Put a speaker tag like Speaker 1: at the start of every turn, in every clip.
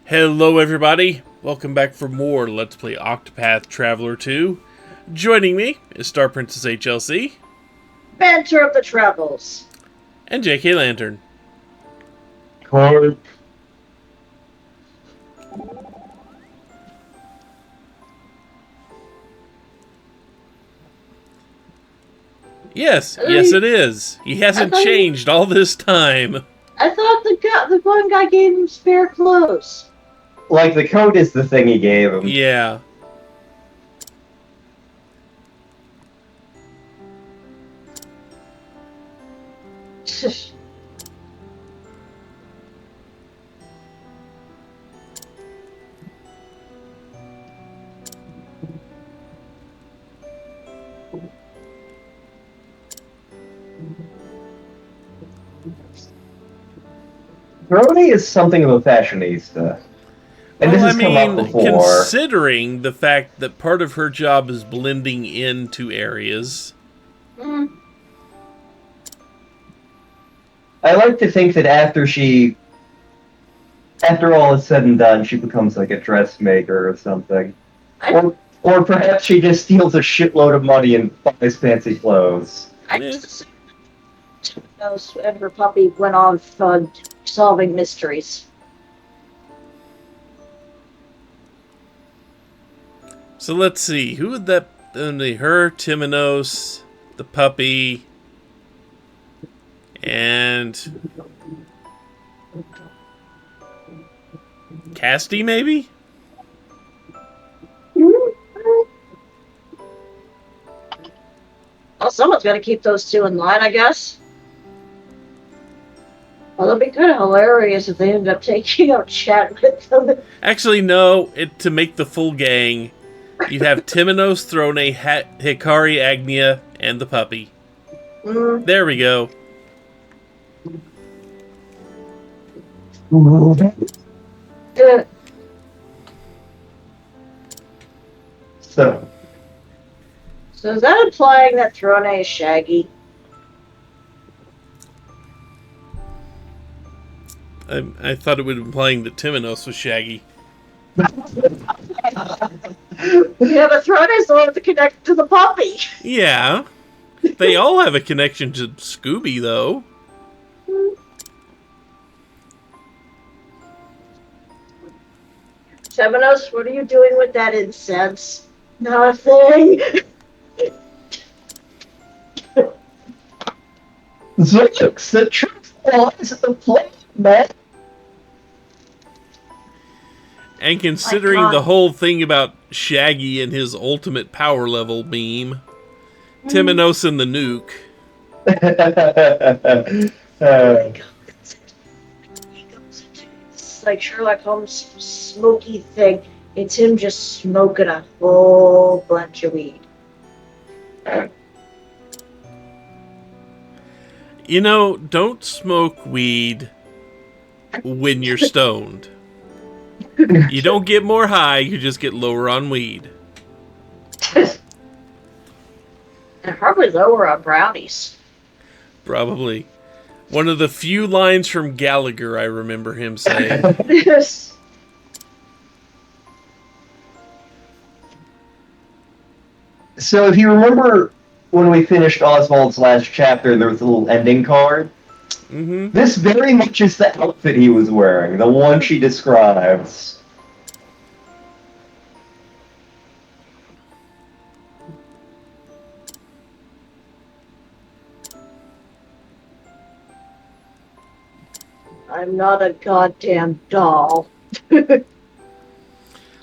Speaker 1: Hello everybody, welcome back for more Let's Play Octopath Traveler 2. Joining me is StarPrincessHLC.
Speaker 2: Banter of the Travels.
Speaker 1: And JKLantern.
Speaker 3: Carp.
Speaker 1: Yes it is. He hasn't changed all this time.
Speaker 2: I thought the one guy gave him spare clothes.
Speaker 3: Like, the coat is the thing he gave him.
Speaker 1: Yeah.
Speaker 3: Brony is something of a fashionista. And
Speaker 1: well,
Speaker 3: this has come up before.
Speaker 1: Considering the fact that part of her job is blending into areas.
Speaker 3: I like to think that after all is said and done, she becomes like a dressmaker or something. Or perhaps she just steals a shitload of money and buys fancy clothes.
Speaker 2: And her puppy went on solving mysteries.
Speaker 1: So let's see, who would that be? Her, Timonos, the puppy, and Casty, maybe?
Speaker 2: Well, someone's got to keep those two in line, I guess. Well, it'd be kind of hilarious if they ended up taking out chat with them.
Speaker 1: Actually, no. To make the full gang, you'd have Timonos, Throne, Hikari, Agnia, and the puppy. There we go.
Speaker 3: So
Speaker 2: is that implying that Throne is Shaggy?
Speaker 1: I thought it would be implying that Timonos was Shaggy.
Speaker 2: Yeah, but Throne is the one with the connection to the puppy.
Speaker 1: Yeah. They all have a connection to Scooby, though.
Speaker 2: Timonos, what are you doing with that incense? Nothing.
Speaker 3: Zooks, the truth lies at the plate, man.
Speaker 1: And considering the whole thing about Shaggy and his ultimate power level meme, Timonos and the nuke.
Speaker 2: It's like Sherlock Holmes' smoky thing. It's him just smoking a whole bunch of weed.
Speaker 1: You know, don't smoke weed when you're stoned. You don't get more high, you just get lower on weed.
Speaker 2: And probably lower on brownies.
Speaker 1: Probably. One of the few lines from Gallagher I remember him saying.
Speaker 2: Yes.
Speaker 3: So if you remember when we finished Osvald's last chapter, there was a little ending card. This very much is the outfit he was wearing, the one she describes.
Speaker 2: I'm not a goddamn doll.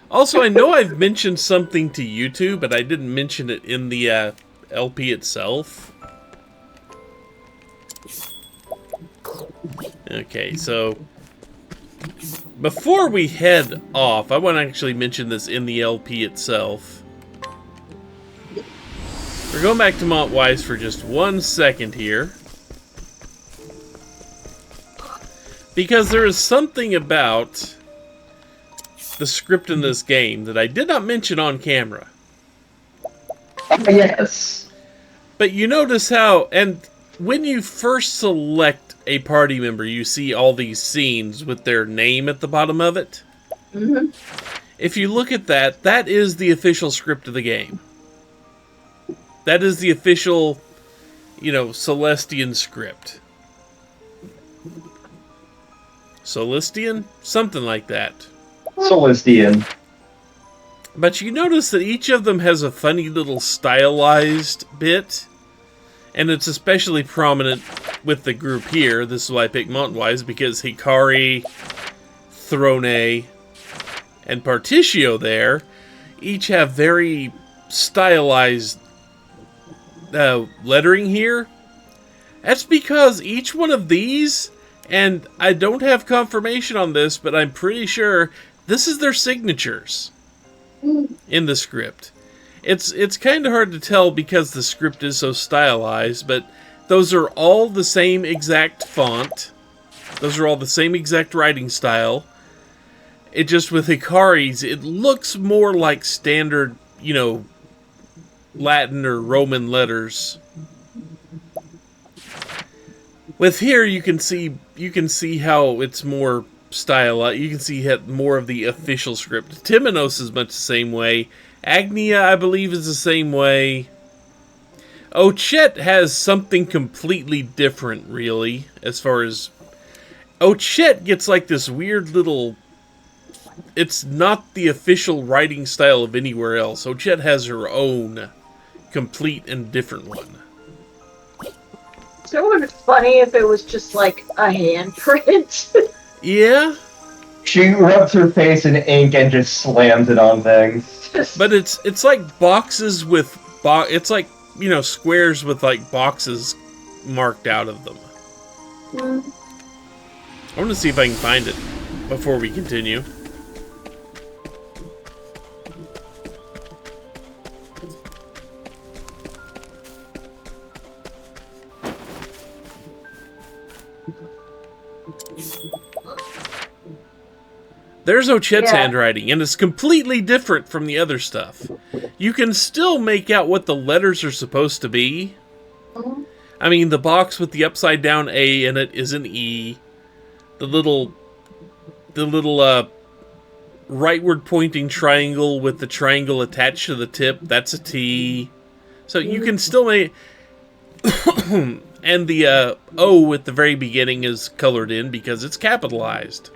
Speaker 1: Also, I know I've mentioned something to YouTube, but I didn't mention it in the LP itself. Okay, so before we head off, I want to actually mention this in the LP itself. We're going back to Mont Wise for just 1 second here. Because there is something about the script in this game that I did not mention on camera.
Speaker 3: Yes.
Speaker 1: But you notice how, and when you first select a party member, you see all these scenes with their name at the bottom of it.
Speaker 2: Mm-hmm.
Speaker 1: If you look at that, that is the official script of the game. That is the official, Celestian script. Celestian? Something like that.
Speaker 3: Celestian.
Speaker 1: But you notice that each of them has a funny little stylized bit. And it's especially prominent with the group here. This is why I picked Mountain-Wise, because Hikari, Throne, and Particio there each have very stylized lettering here. That's because each one of these, and I don't have confirmation on this, but I'm pretty sure this is their signatures in the script. It's kind of hard to tell because the script is so stylized, but those are all the same exact font. Those are all the same exact writing style. It just, with Hikari's, it looks more like standard, Latin or Roman letters. With here, you can see how it's more stylized. You can see more of the official script. Timonos is much the same way. Agnia, I believe, is the same way. Ochet has something completely different, really, as far as... Ochet gets like this weird little... It's not the official writing style of anywhere else. Ochet has her own complete and different one.
Speaker 2: So it would be funny if it was just like a handprint.
Speaker 1: Yeah.
Speaker 3: She rubs her face in ink and just slams it on things.
Speaker 1: But it's like boxes with... It's like, squares with like boxes marked out of them. I want to see if I can find it before we continue. There's Ochet's handwriting, and it's completely different from the other stuff. You can still make out what the letters are supposed to be. I mean, the box with the upside down A in it is an E. The little rightward pointing triangle with the triangle attached to the tip, that's a T. So you can still make... And the O at the very beginning is colored in because it's capitalized.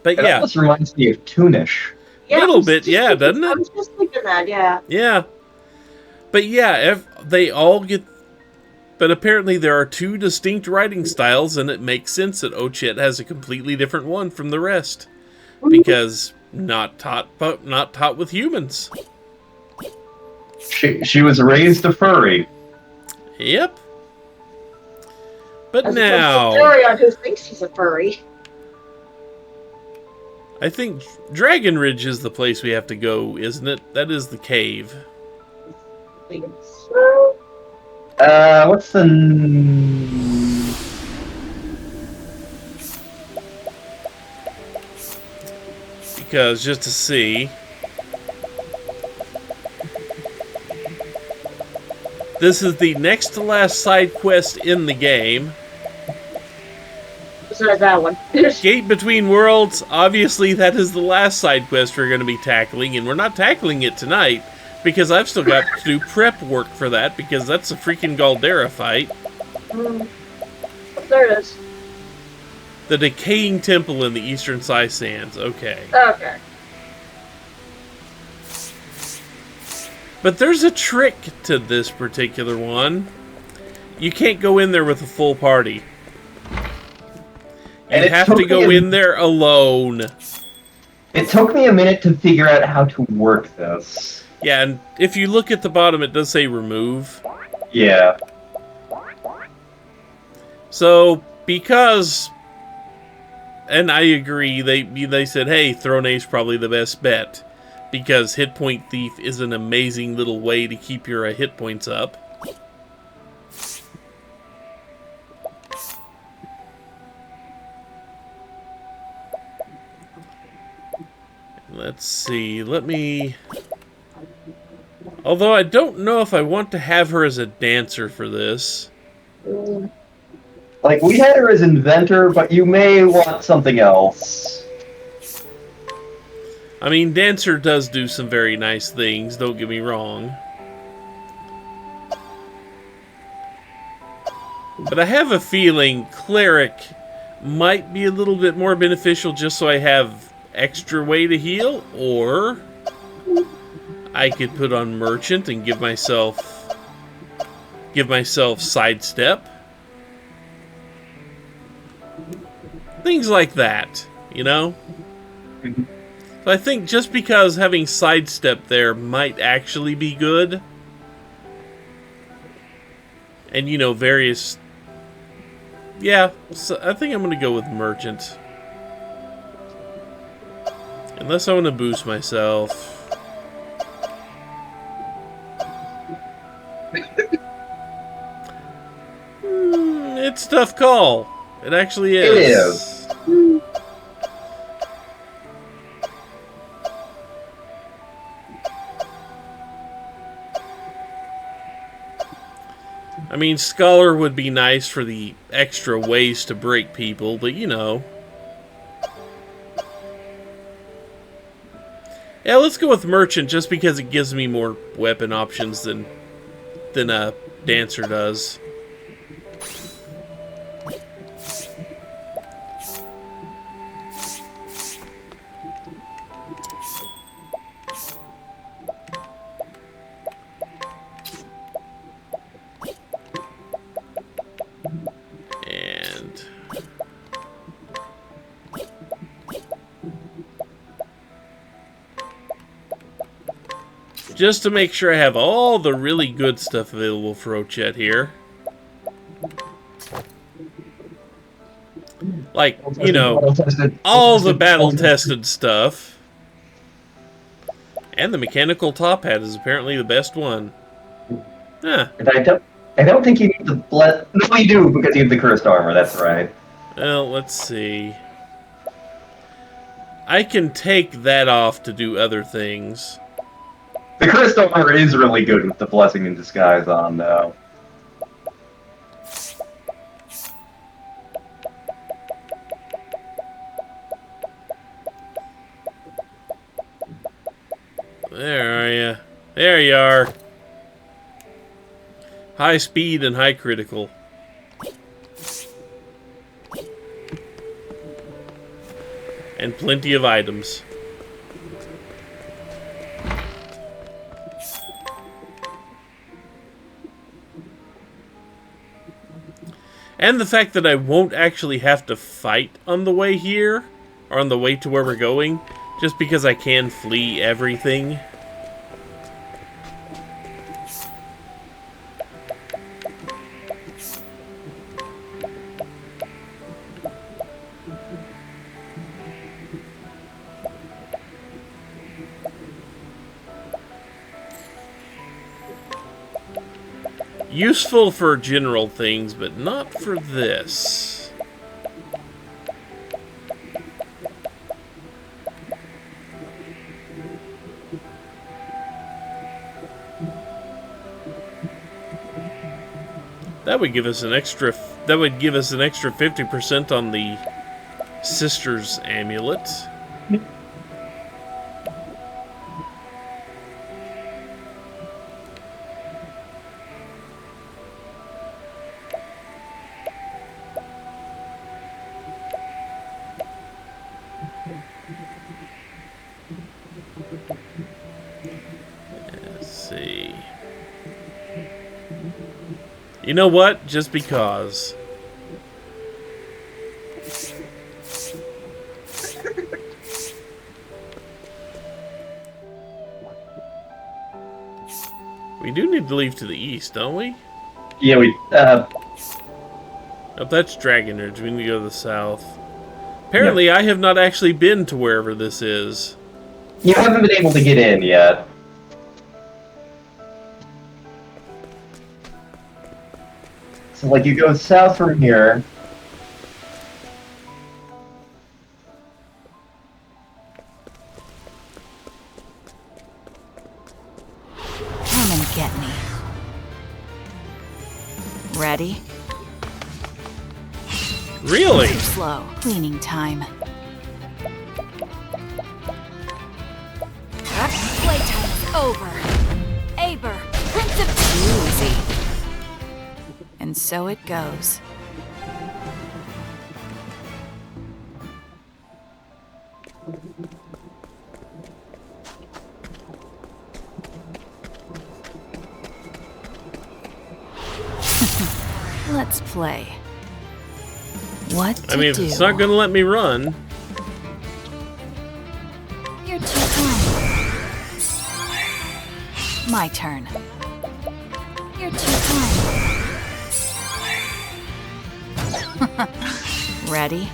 Speaker 1: But
Speaker 3: That almost reminds me of Toonish.
Speaker 1: A little bit, yeah, doesn't it?
Speaker 2: I was just thinking that, yeah.
Speaker 1: Yeah. But yeah, they all get... But apparently there are two distinct writing styles, and it makes sense that Ochet has a completely different one from the rest. Because not taught with humans.
Speaker 3: She was raised a furry.
Speaker 1: Yep. But
Speaker 2: As
Speaker 1: now...
Speaker 2: Furry who thinks he's a furry.
Speaker 1: I think Dragon Ridge is the place we have to go, isn't it? That is the cave.
Speaker 3: What's the...
Speaker 1: Because, just to see... This is the next to last side quest in the game.
Speaker 2: Besides that one.
Speaker 1: Gate Between Worlds, obviously that is the last side quest we're going to be tackling, and we're not tackling it tonight, because I've still got to do prep work for that, because that's a freaking Galdera fight.
Speaker 2: There it is.
Speaker 1: The Decaying Temple in the Eastern Sai Sands, okay.
Speaker 2: Okay.
Speaker 1: But there's a trick to this particular one. You can't go in there with a full party. You have to go in there alone.
Speaker 3: It took me a minute to figure out how to work this.
Speaker 1: Yeah, and if you look at the bottom, it does say remove.
Speaker 3: Yeah.
Speaker 1: So, because... And I agree, they said, hey, Throne's probably the best bet. Because Hit Point Thief is an amazing little way to keep your hit points up. Let's see, let me... Although I don't know if I want to have her as a dancer for this.
Speaker 3: Like, we had her as inventor, but you may want something else.
Speaker 1: I mean, Dancer does do some very nice things, don't get me wrong. But I have a feeling Cleric might be a little bit more beneficial just so I have extra way to heal, or I could put on Merchant and give myself Sidestep. Things like that, you know? So I think just because having Sidestep there might actually be good. And, you know, various... Yeah, so I think I'm going to go with Merchant. Unless I want to boost myself. It's a tough call. It actually is.
Speaker 3: It is.
Speaker 1: I mean, Scholar would be nice for the extra ways to break people, but you know. Yeah, let's go with Merchant just because it gives me more weapon options than a Dancer does. Just to make sure I have all the really good stuff available for Ochette here. Like, you know, all the battle-tested stuff. And the mechanical top hat is apparently the best one. Huh.
Speaker 3: And I don't think you need the bless. No, you do, because you have the cursed armor, that's right.
Speaker 1: Well, let's see. I can take that off to do other things.
Speaker 3: The cursed armor is really good with the blessing in disguise on, though.
Speaker 1: There are you. There you are. High speed and high critical. And plenty of items. And the fact that I won't actually have to fight on the way here, or on the way to where we're going, just because I can flee everything. Useful for general things, but not for this. That would give us an extra. That would give us an extra 50% on the Sister's Amulet. You know what? Just because. We do need to leave to the east, don't we?
Speaker 3: Yeah, we,
Speaker 1: Oh, that's Dragonridge. We need to go to the south. Apparently, I have not actually been to wherever this is.
Speaker 3: You haven't been able to get in yet. So, like, you go south from here.
Speaker 4: Come and get me. Ready?
Speaker 1: Really?
Speaker 4: Slow. Cleaning time. over. Aber, Prince of... Too easy. And so it goes. Let's play. What to
Speaker 1: I mean, if
Speaker 4: do?
Speaker 1: it's not gonna let me run.
Speaker 4: You're too kind. My turn. You're too kind. Ready?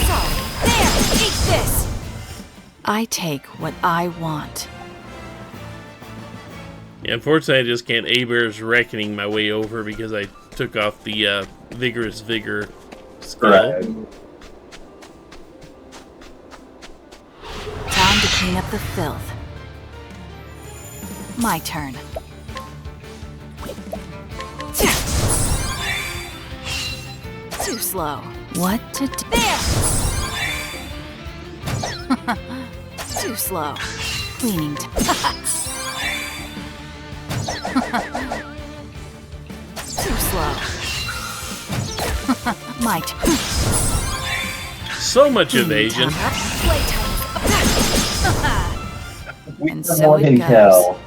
Speaker 4: Sorry. There! Eat this! I take what I want.
Speaker 1: Yeah, unfortunately, I just can't A-Bear's Reckoning my way over because I took off the Vigorous Vigor skill.
Speaker 3: Right.
Speaker 4: Time to clean up the filth. My turn. Too slow. What to do? There! Too slow. Cleaning Too slow. My turn.
Speaker 1: So much evasion.
Speaker 4: Playtime.
Speaker 3: We
Speaker 4: And
Speaker 3: have
Speaker 4: so
Speaker 3: more
Speaker 4: it
Speaker 3: than
Speaker 4: goes.
Speaker 3: tell.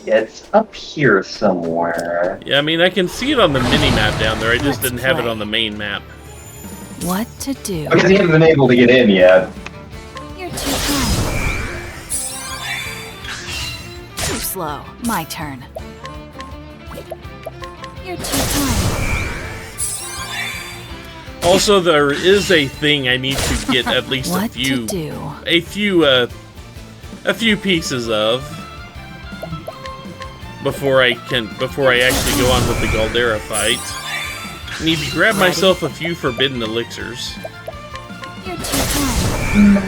Speaker 3: It's up here somewhere.
Speaker 1: Yeah, I mean, I can see it on the mini-map down there. I just
Speaker 4: Let's
Speaker 1: didn't have it
Speaker 4: play.
Speaker 1: on the main map.
Speaker 4: What to do?
Speaker 3: Because he hasn't been able to get in yet.
Speaker 4: You're too kind. Too slow. My turn. You're too kind.
Speaker 1: Also, there is a thing I need to get at least
Speaker 4: What
Speaker 1: a few,
Speaker 4: to do?
Speaker 1: a few pieces of before I actually go on with the Galdera fight. I need to grab myself a few forbidden elixirs.
Speaker 4: You're too kind.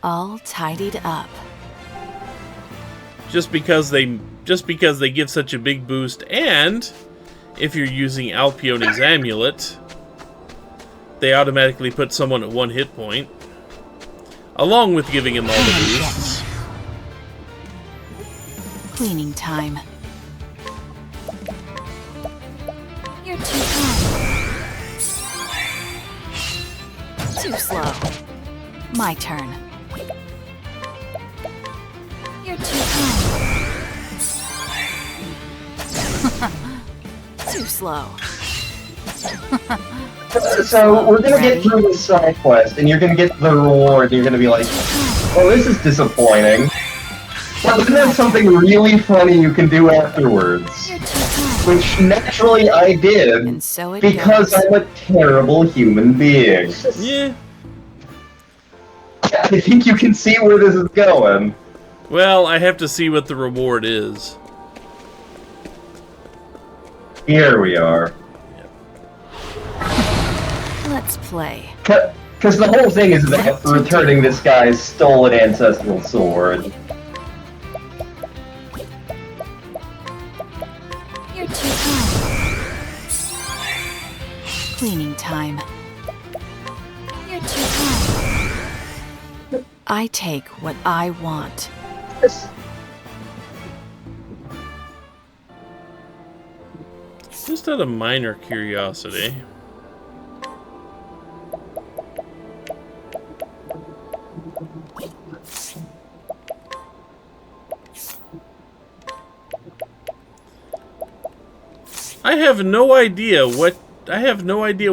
Speaker 4: All tidied up.
Speaker 1: Just because they give such a big boost, and if you're using Alpione's amulet, they automatically put someone at 1 hit point, along with giving him all the boosts.
Speaker 4: Cleaning time. You're too kind. Too slow. My turn. You're too kind. Too slow.
Speaker 3: So we're gonna get through this side quest, and you're gonna get the reward, and you're gonna be like, "Oh, this is disappointing." But then there's something really funny you can do afterwards,
Speaker 4: You're too kind.
Speaker 3: which naturally I did
Speaker 4: And so it
Speaker 3: because
Speaker 4: goes.
Speaker 3: I'm a terrible human being.
Speaker 1: Yeah.
Speaker 3: I think you can see where this is going.
Speaker 1: Well, I have to see what the reward is.
Speaker 3: Here we are.
Speaker 4: Let's play.
Speaker 3: Because the whole thing is about returning this guy's stolen ancestral sword.
Speaker 4: You're too kind. Cleaning time. You're too kind. I take what I want.
Speaker 1: Just out of minor curiosity. I have no idea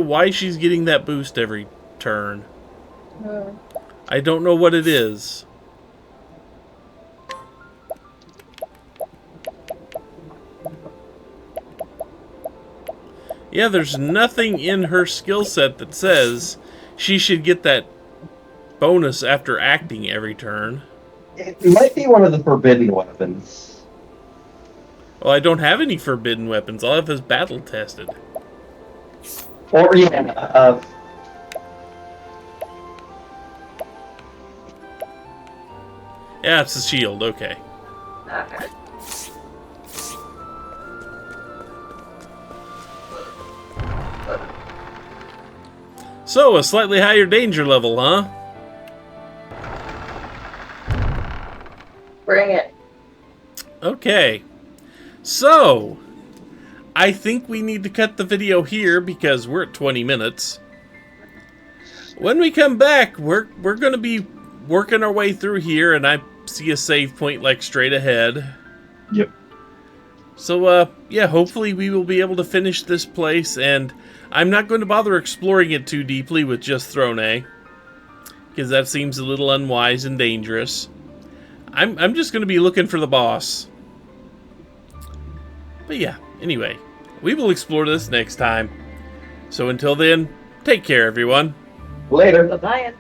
Speaker 1: why she's getting that boost every turn. I don't know what it is. Yeah, there's nothing in her skill set that says she should get that bonus after acting every turn.
Speaker 3: It might be one of the forbidden weapons.
Speaker 1: Well, I don't have any forbidden weapons. All I have is battle tested.
Speaker 3: Or, yeah,
Speaker 1: Yeah, it's a shield. Okay.
Speaker 2: Okay.
Speaker 1: So, a slightly higher danger level, huh?
Speaker 2: Bring it.
Speaker 1: Okay. So, I think we need to cut the video here because we're at 20 minutes. When we come back, we're going to be working our way through here, and I see a save point like straight ahead.
Speaker 3: Yep.
Speaker 1: So, yeah, hopefully we will be able to finish this place, and I'm not going to bother exploring it too deeply with just Throne A, because that seems a little unwise and dangerous. I'm just going to be looking for the boss. But yeah, anyway, we will explore this next time. So until then, take care, everyone.
Speaker 3: Later.
Speaker 2: Bye-bye.